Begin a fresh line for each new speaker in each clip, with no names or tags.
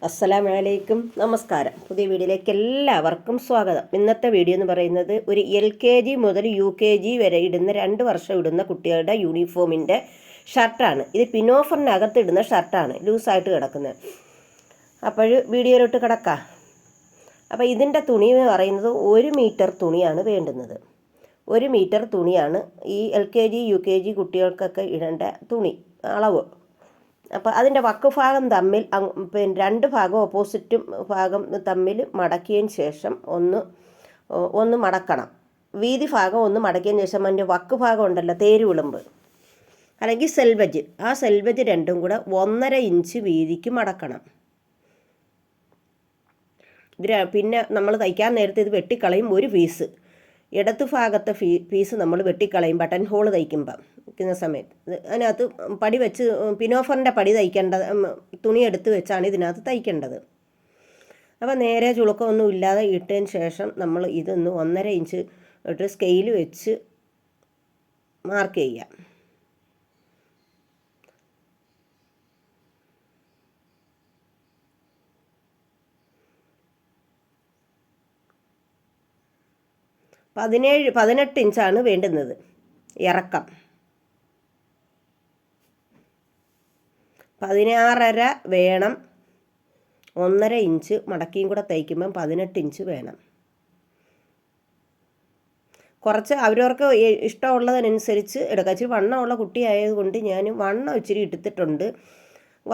അസ്സലാമലൈക്കും, നമസ്കാരം. പുതിയ വീഡിയോയിലേക്ക് എല്ലാവർക്കും സ്വാഗതം. ഇന്നത്തെ വീഡിയോ എന്ന് പറയുന്നത് ഒരു LKG മുതൽ UKG വരെ ഇടുന്ന 2 വർഷം ഇടുന്ന കുട്ടികളുടെ യൂണിഫോമിൻ്റെ ഷർട്ടാണ്. ഇത് പിനോഫറിനകത്ത് ഇടുന്ന ഷർട്ടാണ്, ലൂസായിട്ട് കിടക്കുന്നത്. അപ്പോൾ വീഡിയോയിലോട്ട് കിടക്കാം. അപ്പോൾ ഇതിൻ്റെ തുണി എന്ന് പറയുന്നത് 1 മീറ്റർ തുണിയാണ് വേണ്ടുന്നത്. 1 മീറ്റർ തുണിയാണ് ഈ LKG UKG കുട്ടികൾക്കൊക്കെ ഇടേണ്ട തുണി അളവ്. അപ്പോൾ അതിൻ്റെ വക്ക് ഭാഗം തമ്മിൽ പിന്നെ 2 ഭാഗം ഓപ്പോസിറ്റും ഭാഗം തമ്മിൽ മടക്കിയതിന് ശേഷം ഒന്ന് മടക്കണം. വീതി ഭാഗം ഒന്ന് മടക്കിയതിന് ശേഷം അതിൻ്റെ വക്ക് ഭാഗം ഉണ്ടല്ലോ, തേരുവിളുമ്പ് അല്ലെങ്കിൽ സെൽവജ്, ആ സെൽവജ് രണ്ടും കൂടെ 1.5 ഇഞ്ച് വീതിക്ക് മടക്കണം. പിന്നെ നമ്മൾ തയ്ക്കാൻ നേരത്തെ ഇത് വെട്ടിക്കളയും. ഒരു പീസ് ഇടത്ത് ഭാഗത്തെ പീസ് നമ്മൾ വെട്ടിക്കളയും ബട്ടൺ ഹോൾ തയ്ക്കുന്ന സമയത്ത്. അതിനകത്ത് പടി വെച്ച് പിനോഫറിൻ്റെ പടി തയ്ക്കേണ്ടത്, തുണി എടുത്ത് വെച്ചാണ് ഇതിനകത്ത് തയ്ക്കേണ്ടത്. അപ്പോൾ നേരെ ചുളുക്കമൊന്നും ഇല്ലാതെ ഇട്ടതിന് ശേഷം നമ്മൾ ഇതൊന്ന് 1.5 ഇഞ്ച് ഇട്ട് സ്കെയിൽ വെച്ച് മാർക്ക് ചെയ്യാം. പതിനേഴ് 18 ഇഞ്ചാണ് വേണ്ടുന്നത് ഇറക്കം. 16.5 വേണം. 1.5 ഇഞ്ച് മടക്കിയും കൂടെ തയ്ക്കുമ്പം 18 ഇഞ്ച് വേണം. കുറച്ച് അവരവർക്ക് ഇഷ്ടമുള്ളതിനനുസരിച്ച് എടുക്കാം. ഇച്ചിരി വണ്ണമുള്ള കുട്ടിയായതുകൊണ്ട് ഞാൻ വണ്ണം ഇച്ചിരി എടുത്തിട്ടുണ്ട്.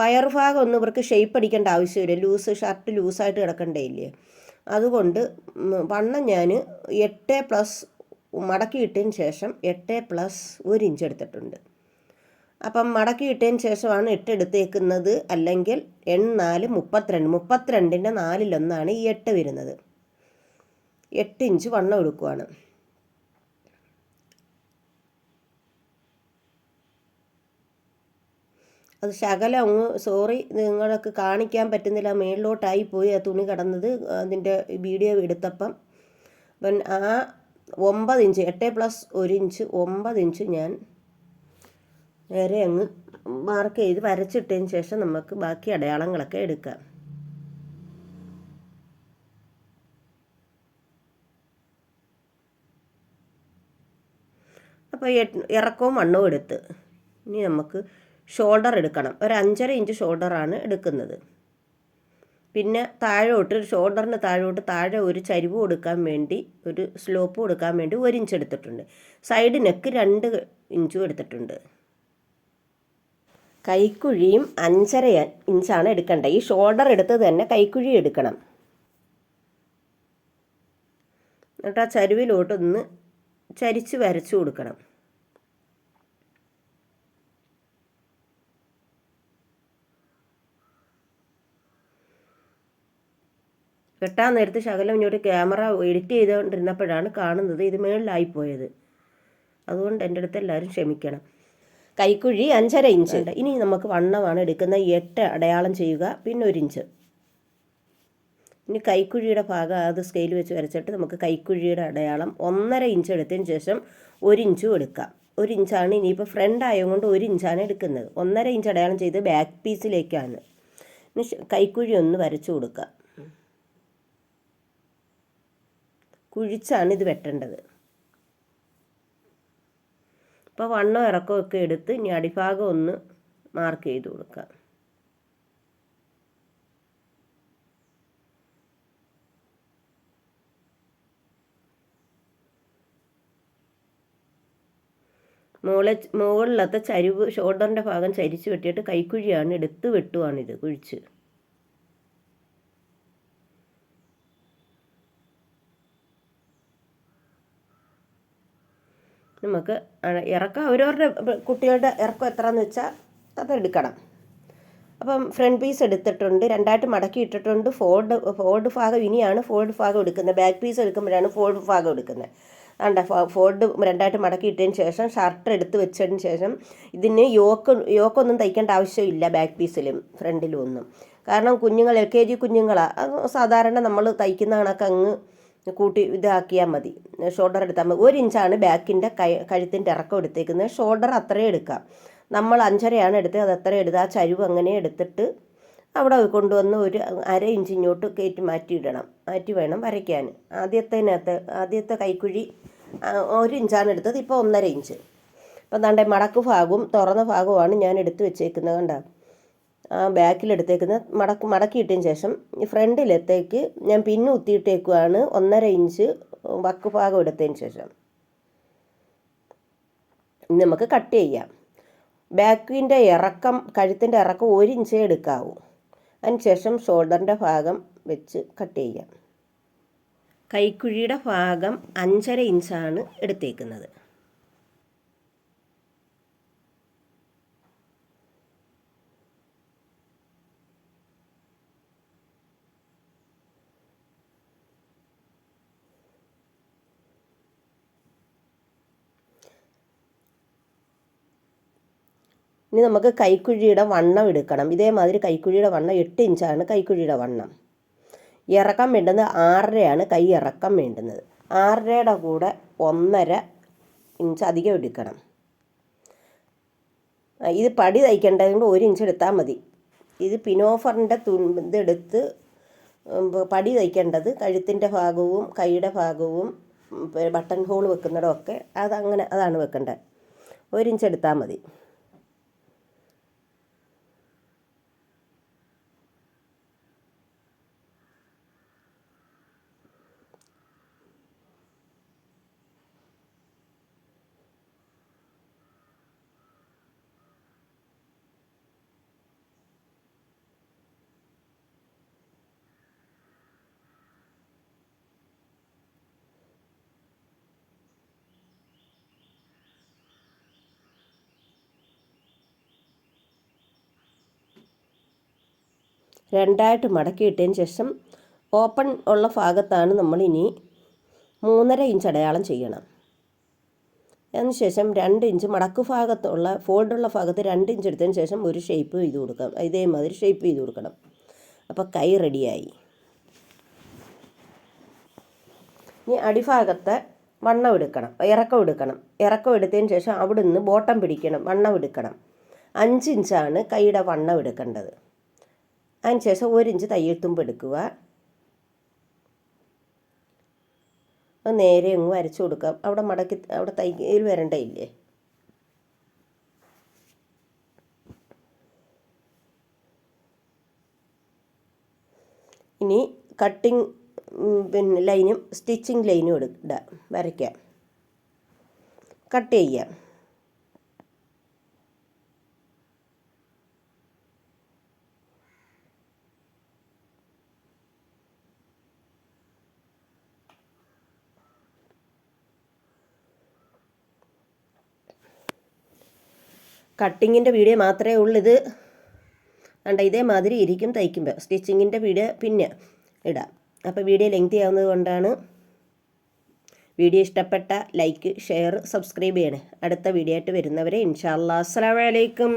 വയർ ഭാഗം ഒന്നും ഇവർക്ക് ഷേപ്പ് അടിക്കേണ്ട ആവശ്യമില്ല. ഷർട്ട് ലൂസായിട്ട് കിടക്കണ്ടേ ഇല്ലേ, അതുകൊണ്ട് വണ്ണം ഞാൻ 8+ മടക്കി ഇട്ടതിന് ശേഷം 8+1 ഇഞ്ച് എടുത്തിട്ടുണ്ട്. അപ്പം മടക്കി ഇട്ടതിന് ശേഷമാണ് 8 എടുത്തേക്കുന്നത്. അല്ലെങ്കിൽ 8×4 32, 32ൻ്റെ 4/1 ഈ 8 വരുന്നത്. 8 ഇഞ്ച് വണ്ണം എടുക്കുവാണ്. അത് ശകലം സോറി, നിങ്ങൾക്ക് കാണിക്കാൻ പറ്റുന്നില്ല, മേളിലോട്ടായി പോയി ആ തുണി കിടന്നത്. അതിൻ്റെ വീഡിയോ എടുത്തപ്പം ആ 9 ഇഞ്ച് 8+1 ഇഞ്ച് 9 ഇഞ്ച് ഞാൻ നേരെ അങ്ങ് മാർക്ക് ചെയ്ത് വരച്ചിട്ടതിന് ശേഷം നമുക്ക് ബാക്കി അടയാളങ്ങളൊക്കെ എടുക്കാം. അപ്പോൾ ഇറക്കവും വണ്ണവും എടുത്ത് ഇനി നമുക്ക് ഷോൾഡർ എടുക്കണം. ഒരു 5.5 ഇഞ്ച് ഷോൾഡറാണ് എടുക്കുന്നത്. പിന്നെ താഴോട്ട് ഷോൾഡറിന് താഴെ ഒരു ചരിവ് കൊടുക്കാൻ വേണ്ടി, ഒരു സ്ലോപ്പ് കൊടുക്കാൻ വേണ്ടി 1 ഇഞ്ച് എടുത്തിട്ടുണ്ട്. സൈഡ് നെക്ക് 2 ഇഞ്ചും എടുത്തിട്ടുണ്ട്. കൈക്കുഴിയും 5.5 ഇഞ്ചാണ് എടുക്കേണ്ടത്. ഈ ഷോൾഡർ എടുത്ത് തന്നെ കൈക്കുഴി എടുക്കണം. എന്നിട്ട് ആ ചരിവിലോട്ടൊന്ന് ചരിച്ച് വരച്ചു കൊടുക്കണം. വെട്ടാൻ നേരത്ത് ശകലം ഇങ്ങോട്ട് ക്യാമറ എഡിറ്റ് ചെയ്തുകൊണ്ടിരുന്നപ്പോഴാണ് കാണുന്നത് ഇത് മേളിലായിപ്പോയത്. അതുകൊണ്ട് എൻ്റെ അടുത്ത് എല്ലാവരും ക്ഷമിക്കണം. കൈക്കുഴി 5.5 ഇഞ്ച് ഉണ്ട്. ഇനി നമുക്ക് വണ്ണമാണ് എടുക്കുന്നത്. 8 അടയാളം ചെയ്യുക, പിന്നെ 1 ഇഞ്ച്. ഇനി കൈക്കുഴിയുടെ ഭാഗം അത് സ്കെയിൽ വെച്ച് വരച്ചിട്ട് നമുക്ക് കൈക്കുഴിയുടെ അടയാളം 1.5 ഇഞ്ച് എടുത്തതിന് ശേഷം 1 ഇഞ്ചും എടുക്കാം. 1 ഇഞ്ചാണ് ഇനിയിപ്പോൾ ഫ്രണ്ട് ആയതുകൊണ്ട് 1 ഇഞ്ചാണ് എടുക്കുന്നത്. 1.5 ഇഞ്ച് അടയാളം ചെയ്ത് ബാക്ക് പീസിലേക്കാണ്. ഇനി കൈക്കുഴി ഒന്ന് വരച്ചു കൊടുക്കുക. കുഴിച്ചാണ് ഇത് വെട്ടേണ്ടത്. ഇപ്പോൾ വണ്ണം ഇറക്കമൊക്കെ എടുത്ത് ഇനി അടിഭാഗം ഒന്ന് മാർക്ക് ചെയ്ത് കൊടുക്കാം. മുകളിലത്തെ ചരിവ് ഷോൾഡറിൻ്റെ ഭാഗം ചരിച്ച് വെട്ടിയിട്ട് കൈക്കുഴിയാണ് എടുത്ത് വെട്ടുവാണിത് കുഴിച്ച്. നമുക്ക് ഇറക്കം അവരവരുടെ കുട്ടികളുടെ ഇറക്കം എത്രയെന്ന് വെച്ചാൽ അതെടുക്കണം. അപ്പം ഫ്രണ്ട് പീസ് എടുത്തിട്ടുണ്ട്, 2ആയിട്ട് മടക്കി ഇട്ടിട്ടുണ്ട്. ഫോൾഡ് ഭാഗം ഇനിയാണ് ഫോൾഡ് ഭാഗം എടുക്കുന്നത്. ബാക്ക് പീസ് എടുക്കുമ്പോഴാണ് ഫോൾഡ് ഭാഗം എടുക്കുന്നത്. അതുകൊണ്ട് ഫോൾഡ് 2ആയിട്ട് മടക്കി ഇട്ടതിന് ശേഷം ഷർട്ട് എടുത്ത് വെച്ചതിന് ശേഷം ഇതിന് യോക്കൊന്നും തയ്ക്കേണ്ട ആവശ്യമില്ല ബാക്ക് പീസിലും ഫ്രണ്ടിലും ഒന്നും. കാരണം കുഞ്ഞുങ്ങൾ LKG കുഞ്ഞുങ്ങളാണ്. അത് സാധാരണ നമ്മൾ തയ്ക്കുന്ന കണക്ക് അങ്ങ് കൂട്ടി ഇതാക്കിയാൽ മതി. ഷോൾഡർ എടുത്താൽ മതി. 1 ഇഞ്ചാണ് ബാക്കിൻ്റെ കഴുത്തിൻ്റെ ഇറക്കം എടുത്തേക്കുന്നത്. ഷോൾഡർ അത്രയും എടുക്കാം. നമ്മൾ 5.5 എടുത്തത്, അത് അത്രയും എടുത്ത് ആ ചരിവ് അങ്ങനെ എടുത്തിട്ട് അവിടെ കൊണ്ടുവന്ന് ഒരു 1/2 ഇഞ്ച് ഇങ്ങോട്ട് മാറ്റി വേണം വരയ്ക്കാൻ. ആദ്യത്തെ കൈക്കുഴി 1 ഇഞ്ചാണ് എടുത്തത്, ഇപ്പോൾ 1.5 ഇഞ്ച്. അപ്പം ദാണ്ടെ മടക്ക് ഭാഗവും തുറന്ന ഭാഗവുമാണ് ഞാൻ എടുത്ത് വെച്ചേക്കുന്നത്. കണ്ട ബാക്കിലെടുത്തേക്കുന്ന മടക്കിയിട്ടതിന് ശേഷം ഫ്രണ്ടിലത്തേക്ക് ഞാൻ പിന്ന് കുത്തിയിട്ടേക്കുവാണ് 1.5 ഇഞ്ച് വക്ക് ഭാഗം എടുത്തതിന് ശേഷം. നമുക്ക് കട്ട് ചെയ്യാം. ബാക്കിൻ്റെ ഇറക്കം, കഴുത്തിൻ്റെ ഇറക്കം 1 ഇഞ്ചേ എടുക്കാവൂ. അതിനുശേഷം ഷോൾഡറിൻ്റെ ഭാഗം വെച്ച് കട്ട് ചെയ്യാം. കൈക്കുഴിയുടെ ഭാഗം 5.5 ഇഞ്ചാണ് എടുത്തേക്കുന്നത്. ഇനി നമുക്ക് കൈക്കുഴിയുടെ വണ്ണം എടുക്കണം. ഇതേമാതിരി കൈക്കുഴിയുടെ വണ്ണം 8 ഇഞ്ചാണ് കൈക്കുഴിയുടെ വണ്ണം. ഇറക്കം വേണ്ടുന്നത് 6.5 കൈ ഇറക്കം വേണ്ടുന്നത്. 6.5 കൂടെ 1.5 ഇഞ്ച് അധികം എടുക്കണം. ഇത് പടി തയ്ക്കേണ്ടതുകൊണ്ട് 1 ഇഞ്ച് എടുത്താൽ മതി. ഇത് പിനോഫറിൻ്റെ ഇതെടുത്ത് പടി തയ്ക്കേണ്ടത് കഴുത്തിൻ്റെ ഭാഗവും കൈയുടെ ഭാഗവും ബട്ടൺ ഹോൾ വെക്കുന്നിടമൊക്കെ അതാണ് വെക്കേണ്ടത്. 1 ഇഞ്ച് എടുത്താൽ മതി. രണ്ടായിട്ട് മടക്കിയിട്ടതിന് ശേഷം ഓപ്പൺ ഉള്ള ഭാഗത്താണ് നമ്മളിനി 3.5 ഇഞ്ച് അടയാളം ചെയ്യണം. അതിനുശേഷം 2 ഇഞ്ച് മടക്ക് ഭാഗത്തുള്ള ഫോൾഡുള്ള ഭാഗത്ത് 2 ഇഞ്ച് എടുത്തതിന് ശേഷം ഒരു ഷേപ്പ് ചെയ്ത് കൊടുക്കാം. ഇതേമാതിരി ഷേപ്പ് ചെയ്ത് കൊടുക്കണം. അപ്പോൾ കൈ റെഡിയായി. ഇനി അടിഭാഗത്തെ വണ്ണം എടുക്കണം, ഇറക്കം എടുത്തതിന് ശേഷം അവിടെ നിന്ന് ബോട്ടം പിടിക്കണം, വണ്ണം എടുക്കണം. 5 ഇഞ്ചാണ് കൈയുടെ വണ്ണം എടുക്കേണ്ടത്. അതിനുശേഷം 1 ഇഞ്ച് തയ്യൽ തുമ്പ് എടുക്കുക. അത് നേരെ അങ്ങ് വരച്ചു കൊടുക്കാം. അവിടെ തയ്യൽ വരണ്ടയില്ലേ. ഇനി കട്ടിങ് ലൈനും സ്റ്റിച്ചിങ് ലൈനും വരയ്ക്കാം, കട്ട് ചെയ്യാം. കട്ടിങ്ങിൻ്റെ വീഡിയോ മാത്രമേ ഉള്ളൂ. ഇത് കണ്ട ഇതേമാതിരി ഇരിക്കും തയ്ക്കുമ്പോൾ. സ്റ്റിച്ചിങ്ങിൻ്റെ വീഡിയോ പിന്നെ ഇടാം. അപ്പോൾ വീഡിയോ ലെങ്തി ആവുന്നത് കൊണ്ടാണ്. വീഡിയോ ഇഷ്ടപ്പെട്ട ലൈക്ക്, ഷെയർ, സബ്സ്ക്രൈബ് ചെയ്യണേ. അടുത്ത വീഡിയോ ആയിട്ട് വരുന്നവരെ ഇൻഷാ അല്ലാഹ്. അസ്സലാമു അലൈക്കും.